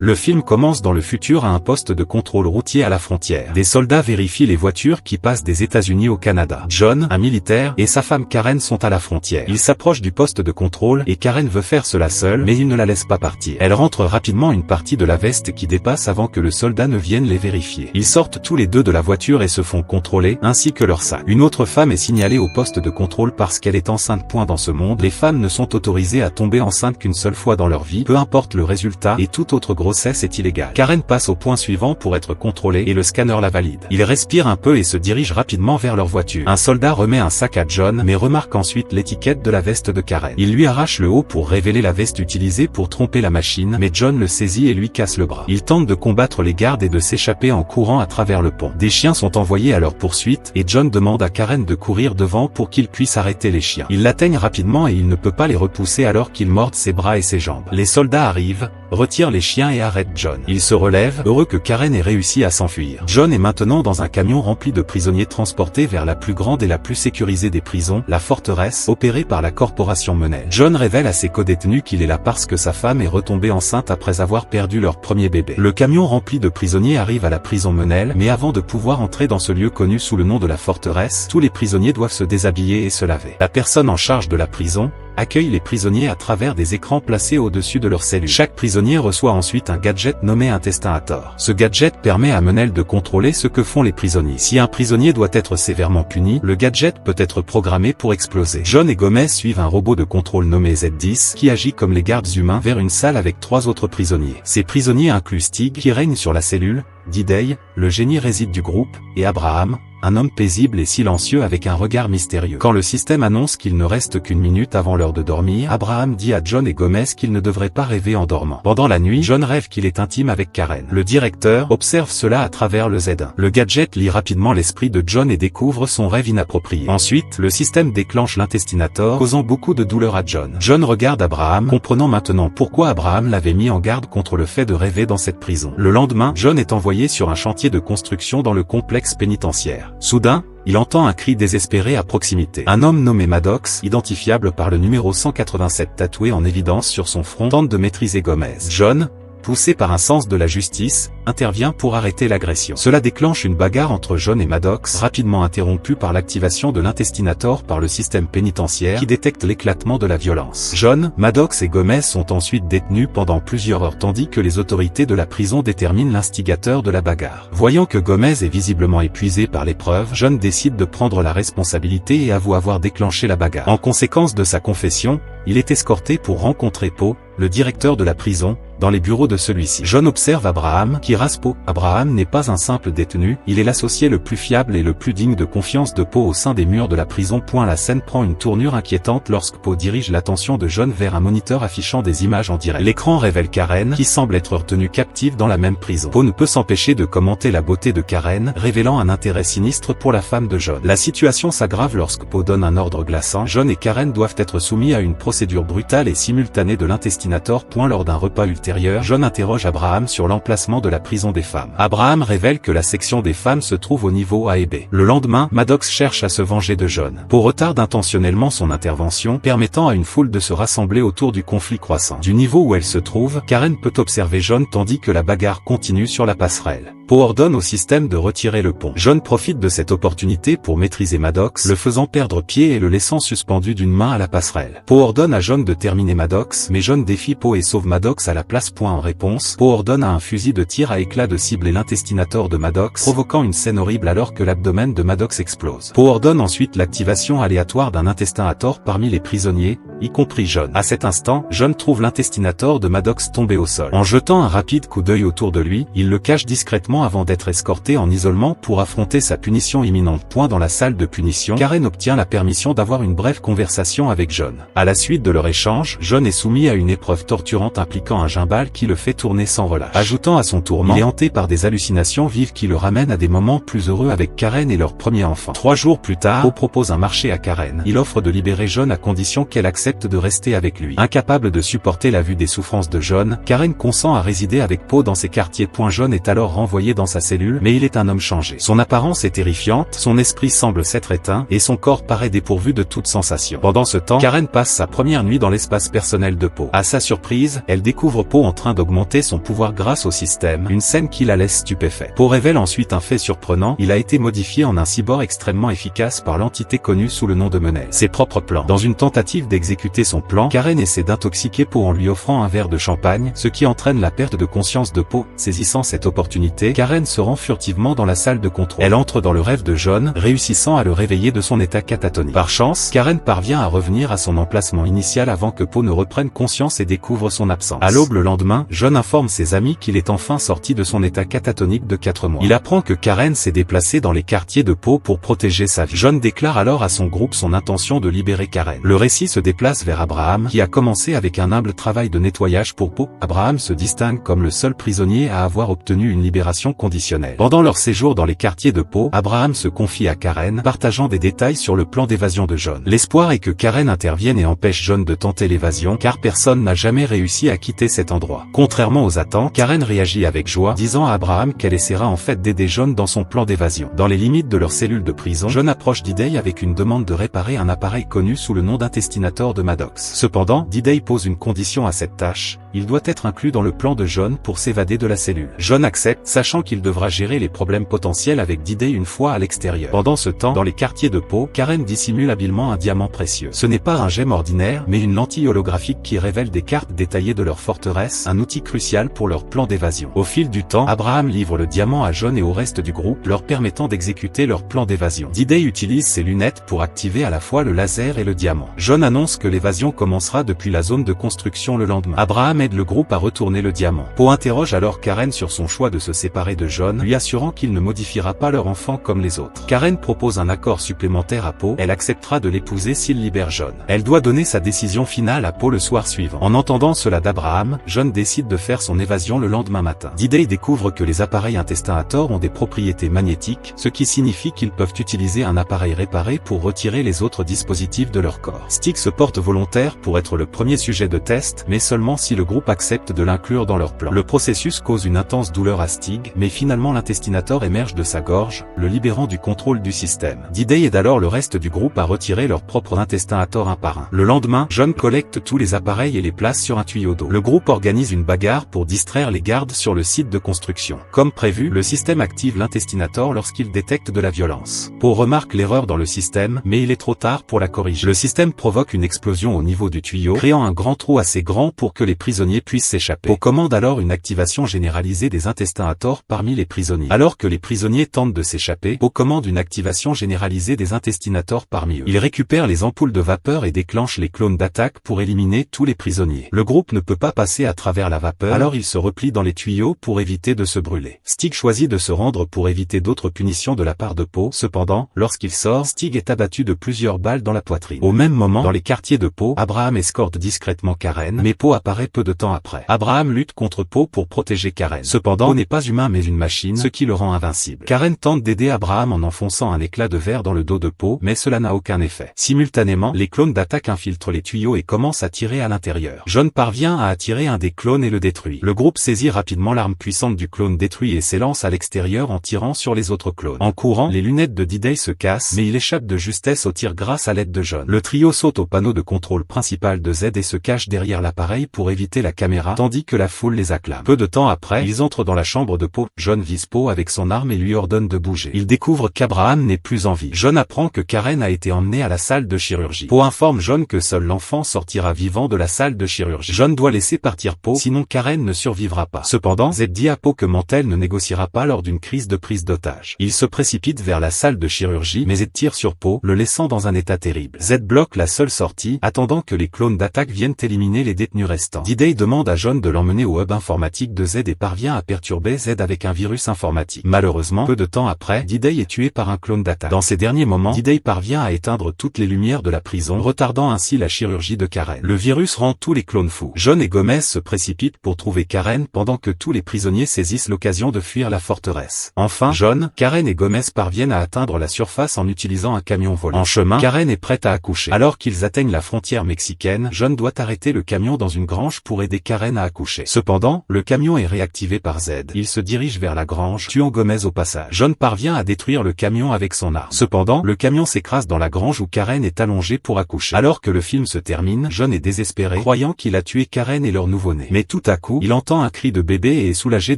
Le film commence dans le futur à un poste de contrôle routier à la frontière. Des soldats vérifient les voitures qui passent des États-Unis au Canada. John, un militaire, et sa femme Karen sont à la frontière. Ils s'approchent du poste de contrôle et Karen veut faire cela seule, mais il ne la laisse pas partir. Elle rentre rapidement une partie de la veste qui dépasse avant que le soldat ne vienne les vérifier. Ils sortent tous les deux de la voiture et se font contrôler, ainsi que leur sac. Une autre femme est signalée au poste de contrôle parce qu'elle est enceinte. Dans ce monde, les femmes ne sont autorisées à tomber enceinte qu'une seule fois dans leur vie, peu importe le résultat, et toute autre grossesse est illégale. Karen passe au point suivant pour être contrôlée et le scanner la valide. Il respire un peu et se dirige rapidement vers leur voiture. Un soldat remet un sac à John, mais remarque ensuite l'étiquette de la veste de Karen. Il lui arrache le haut pour révéler la veste utilisée pour tromper la machine, mais John le saisit et lui casse le bras. Il tente de combattre les gardes et de s'échapper en courant à travers le pont. Des chiens sont envoyés à leur poursuite, et John demande à Karen de courir devant pour qu'il puisse arrêter les chiens. Il l'atteigne rapidement et il ne peut pas les repousser alors qu'il morde ses bras et ses jambes. Les soldats arrivent, retirent les chiens et arrêtent John. Il se relève, heureux que Karen ait réussi à s'enfuir. John est maintenant dans un camion rempli de prisonniers transportés vers la plus grande et la plus sécurisée des prisons, la forteresse, opérée par la corporation Menel. John révèle à ses codétenus qu'il est là parce que sa femme est retombée enceinte après avoir perdu leur premier bébé. Le camion rempli de prisonniers arrive à la prison Menel, mais avant de pouvoir entrer dans ce lieu connu sous le nom de la forteresse, tous les prisonniers doivent se déshabiller et se laver. La personne en charge de la prison accueille les prisonniers à travers des écrans placés au-dessus de leurs cellules. Chaque prisonnier reçoit ensuite un gadget nommé Intestinator. Ce gadget permet à Menel de contrôler ce que font les prisonniers. Si un prisonnier doit être sévèrement puni, le gadget peut être programmé pour exploser. John et Gomez suivent un robot de contrôle nommé Z10 qui agit comme les gardes humains vers une salle avec 3 autres prisonniers. Ces prisonniers incluent Stig qui règne sur la cellule, D-Day, le génie réside du groupe, et Abraham, un homme paisible et silencieux avec un regard mystérieux. Quand le système annonce qu'il ne reste qu'une minute avant l'heure de dormir, Abraham dit à John et Gomez qu'ils ne devraient pas rêver en dormant. Pendant la nuit, John rêve qu'il est intime avec Karen. Le directeur observe cela à travers le Z1. Le gadget lit rapidement l'esprit de John et découvre son rêve inapproprié. Ensuite, le système déclenche l'Intestinator, causant beaucoup de douleur à John. John regarde Abraham, comprenant maintenant pourquoi Abraham l'avait mis en garde contre le fait de rêver dans cette prison. Le lendemain, John est envoyé sur un chantier de construction dans le complexe pénitentiaire. Soudain, il entend un cri désespéré à proximité. Un homme nommé Maddox, identifiable par le numéro 187 tatoué en évidence sur son front, tente de maîtriser Gomez. John, poussé par un sens de la justice, intervient pour arrêter l'agression. Cela déclenche une bagarre entre John et Maddox, rapidement interrompue par l'activation de l'Intestinator par le système pénitentiaire qui détecte l'éclatement de la violence. John, Maddox et Gomez sont ensuite détenus pendant plusieurs heures tandis que les autorités de la prison déterminent l'instigateur de la bagarre. Voyant que Gomez est visiblement épuisé par l'épreuve, John décide de prendre la responsabilité et avoue avoir déclenché la bagarre. En conséquence de sa confession, il est escorté pour rencontrer Poe, le directeur de la prison, dans les bureaux de celui-ci. John observe Abraham qui rase Poe. Abraham n'est pas un simple détenu, il est l'associé le plus fiable et le plus digne de confiance de Poe au sein des murs de la prison. La scène prend une tournure inquiétante lorsque Poe dirige l'attention de John vers un moniteur affichant des images en direct. L'écran révèle Karen qui semble être retenue captive dans la même prison. Poe ne peut s'empêcher de commenter la beauté de Karen, révélant un intérêt sinistre pour la femme de John. La situation s'aggrave lorsque Poe donne un ordre glaçant. John et Karen doivent être soumis à une procédure brutale et simultanée de l'Intestinator. Lors d'un repas ultérieur, John interroge Abraham sur l'emplacement de la prison des femmes. Abraham révèle que la section des femmes se trouve au niveau A et B. Le lendemain, Maddox cherche à se venger de John. Poe retarde intentionnellement son intervention, permettant à une foule de se rassembler autour du conflit croissant. Du niveau où elle se trouve, Karen peut observer John tandis que la bagarre continue sur la passerelle. Poe ordonne au système de retirer le pont. John profite de cette opportunité pour maîtriser Maddox, le faisant perdre pied et le laissant suspendu d'une main à la passerelle. Poe ordonne à John de terminer Maddox, mais John défie Poe et sauve Maddox à la place. En réponse, Poe ordonne à un fusil de tir à éclat de cibler l'Intestinator de Maddox, provoquant une scène horrible alors que l'abdomen de Maddox explose. Poe ordonne ensuite l'activation aléatoire d'un Intestinator parmi les prisonniers, y compris John. À cet instant, John trouve l'Intestinator de Maddox tombé au sol. En jetant un rapide coup d'œil autour de lui, il le cache discrètement avant d'être escorté en isolement pour affronter sa punition imminente. Dans la salle de punition, Karen obtient la permission d'avoir une brève conversation avec John. À la suite de leur échange, John est soumis à une épreuve torturante impliquant un gimbal qui le fait tourner sans relâche. Ajoutant à son tourment, il est hanté par des hallucinations vives qui le ramènent à des moments plus heureux avec Karen et leur premier enfant. 3 jours plus tard, Poe propose un marché à Karen. Il offre de libérer John à condition qu'elle accepte de rester avec lui. Incapable de supporter la vue des souffrances de John, Karen consent à résider avec Poe dans ses quartiers. John est alors renvoyé dans sa cellule, mais il est un homme changé. Son apparence est terrifiante, son esprit semble s'être éteint, et son corps paraît dépourvu de toute sensation. Pendant ce temps, Karen passe sa première nuit dans l'espace personnel de Poe. À sa surprise, elle découvre Poe Po en train d'augmenter son pouvoir grâce au système, une scène qui la laisse stupéfait. Po révèle ensuite un fait surprenant, il a été modifié en un cyborg extrêmement efficace par l'entité connue sous le nom de Money. Ses propres plans. Dans une tentative d'exécuter son plan, Karen essaie d'intoxiquer Po en lui offrant un verre de champagne, ce qui entraîne la perte de conscience de Po. Saisissant cette opportunité, Karen se rend furtivement dans la salle de contrôle. Elle entre dans le rêve de John, réussissant à le réveiller de son état catatonique. Par chance, Karen parvient à revenir à son emplacement initial avant que Po ne reprenne conscience et découvre son absence. À l'aube le lendemain, John informe ses amis qu'il est enfin sorti de son état catatonique de 4 mois. Il apprend que Karen s'est déplacée dans les quartiers de Po pour protéger sa vie. John déclare alors à son groupe son intention de libérer Karen. Le récit se déplace vers Abraham, qui a commencé avec un humble travail de nettoyage pour Po. Abraham se distingue comme le seul prisonnier à avoir obtenu une libération conditionnelle. Pendant leur séjour dans les quartiers de Po, Abraham se confie à Karen, partageant des détails sur le plan d'évasion de John. L'espoir est que Karen intervienne et empêche John de tenter l'évasion, car personne n'a jamais réussi à quitter cet endroit. Contrairement aux attentes, Karen réagit avec joie, disant à Abraham qu'elle essaiera en fait d'aider John dans son plan d'évasion. Dans les limites de leur cellule de prison, John approche D-Day avec une demande de réparer un appareil connu sous le nom d'intestinator de Maddox. Cependant, D-Day pose une condition à cette tâche, il doit être inclus dans le plan de John pour s'évader de la cellule. John accepte, sachant qu'il devra gérer les problèmes potentiels avec D-Day une fois à l'extérieur. Pendant ce temps, dans les quartiers de Po, Karen dissimule habilement un diamant précieux. Ce n'est pas un gemme ordinaire, mais une lentille holographique qui révèle des cartes détaillées de leur forteresse, un outil crucial pour leur plan d'évasion. Au fil du temps, Abraham livre le diamant à John et au reste du groupe, leur permettant d'exécuter leur plan d'évasion. D-Day utilise ses lunettes pour activer à la fois le laser et le diamant. John annonce que l'évasion commencera depuis la zone de construction le lendemain. Abraham aide le groupe à retourner le diamant. Po interroge alors Karen sur son choix de se séparer de John, lui assurant qu'il ne modifiera pas leur enfant comme les autres. Karen propose un accord supplémentaire à Po, elle acceptera de l'épouser s'il libère John. Elle doit donner sa décision finale à Po le soir suivant. En entendant cela d'Abraham, John décide de faire son évasion le lendemain matin. D-Day découvre que les appareils intestinators ont des propriétés magnétiques, ce qui signifie qu'ils peuvent utiliser un appareil réparé pour retirer les autres dispositifs de leur corps. Stick se porte volontaire pour être le premier sujet de test, mais seulement si le groupe accepte de l'inclure dans leur plan. Le processus cause une intense douleur à Stig, mais finalement l'intestinator émerge de sa gorge, le libérant du contrôle du système. D-Day aide alors le reste du groupe à retirer leur propre intestinator un par un. Le lendemain, John collecte tous les appareils et les place sur un tuyau d'eau. Le groupe organise une bagarre pour distraire les gardes sur le site de construction. Comme prévu, le système active l'intestinator lorsqu'il détecte de la violence. Po remarque l'erreur dans le système, mais il est trop tard pour la corriger. Le système provoque une explosion au niveau du tuyau, créant un grand trou assez grand pour que les prisonniers puissent s'échapper. Po commande alors une activation généralisée des intestinators parmi les prisonniers. Alors que les prisonniers tentent de s'échapper, Po commande une activation généralisée des intestinators parmi eux. Il récupère les ampoules de vapeur et déclenche les clones d'attaque pour éliminer tous les prisonniers. Le groupe ne peut pas passer à travers la vapeur, alors il se replie dans les tuyaux pour éviter de se brûler. Stig choisit de se rendre pour éviter d'autres punitions de la part de Po. Cependant, lorsqu'il sort, Stig est abattu de plusieurs balles dans la poitrine. Au même moment, dans les quartiers de Po, Abraham escorte discrètement Karen, mais Po apparaît peu de temps après. Abraham lutte contre Po pour protéger Karen. Cependant, Po n'est pas humain mais une machine, ce qui le rend invincible. Karen tente d'aider Abraham en enfonçant un éclat de verre dans le dos de Po, mais cela n'a aucun effet. Simultanément, les clones d'attaque infiltrent les tuyaux et commencent à tirer à l'intérieur. John parvient à attirer un des clones et le détruit. Le groupe saisit rapidement l'arme puissante du clone détruit et s'élance à l'extérieur en tirant sur les autres clones. En courant, les lunettes de D-Day se cassent, mais il échappe de justesse au tir grâce à l'aide de John. Le trio saute au panneau de contrôle principal de Z et se cache derrière l'appareil pour éviter la caméra, tandis que la foule les acclame. Peu de temps après, ils entrent dans la chambre de Po. John vise Po avec son arme et lui ordonne de bouger. Il découvre qu'Abraham n'est plus en vie. John apprend que Karen a été emmenée à la salle de chirurgie. Po informe John que seul l'enfant sortira vivant de la salle de chirurgie. John doit laisser partir Po, sinon Karen ne survivra pas. Cependant, Z dit à Po que Mantel ne négociera pas lors d'une crise de prise d'otage. Il se précipite vers la salle de chirurgie, mais Z tire sur Po, le laissant dans un état terrible. Z bloque la seule sortie, attendant que les clones d'attaque viennent éliminer les détenus restants. D-Day demande à John de l'emmener au hub informatique de Z et parvient à perturber Z avec un virus informatique. Malheureusement, peu de temps après, D-Day est tué par un clone d'attaque. Dans ces derniers moments, D-Day parvient à éteindre toutes les lumières de la prison, retardant ainsi la chirurgie de Karen. Le virus rend tous les clones fous. John et Gomez se précipitent pour trouver Karen pendant que tous les prisonniers saisissent l'occasion de fuir la forteresse. Enfin, John, Karen et Gomez parviennent à atteindre la surface en utilisant un camion volant. En chemin, Karen est prête à accoucher. Alors qu'ils atteignent la frontière mexicaine, John doit arrêter le camion dans une grange pour pour aider Karen à accoucher. Cependant, le camion est réactivé par Z. Il se dirige vers la grange, tuant Gomez au passage. John parvient à détruire le camion avec son arme. Cependant, le camion s'écrase dans la grange où Karen est allongée pour accoucher. Alors que le film se termine, John est désespéré, croyant qu'il a tué Karen et leur nouveau-né. Mais tout à coup, il entend un cri de bébé et est soulagé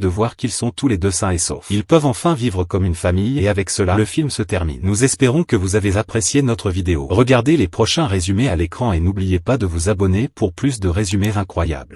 de voir qu'ils sont tous les deux sains et saufs. Ils peuvent enfin vivre comme une famille et avec cela, le film se termine. Nous espérons que vous avez apprécié notre vidéo. Regardez les prochains résumés à l'écran et n'oubliez pas de vous abonner pour plus de résumés incroyables.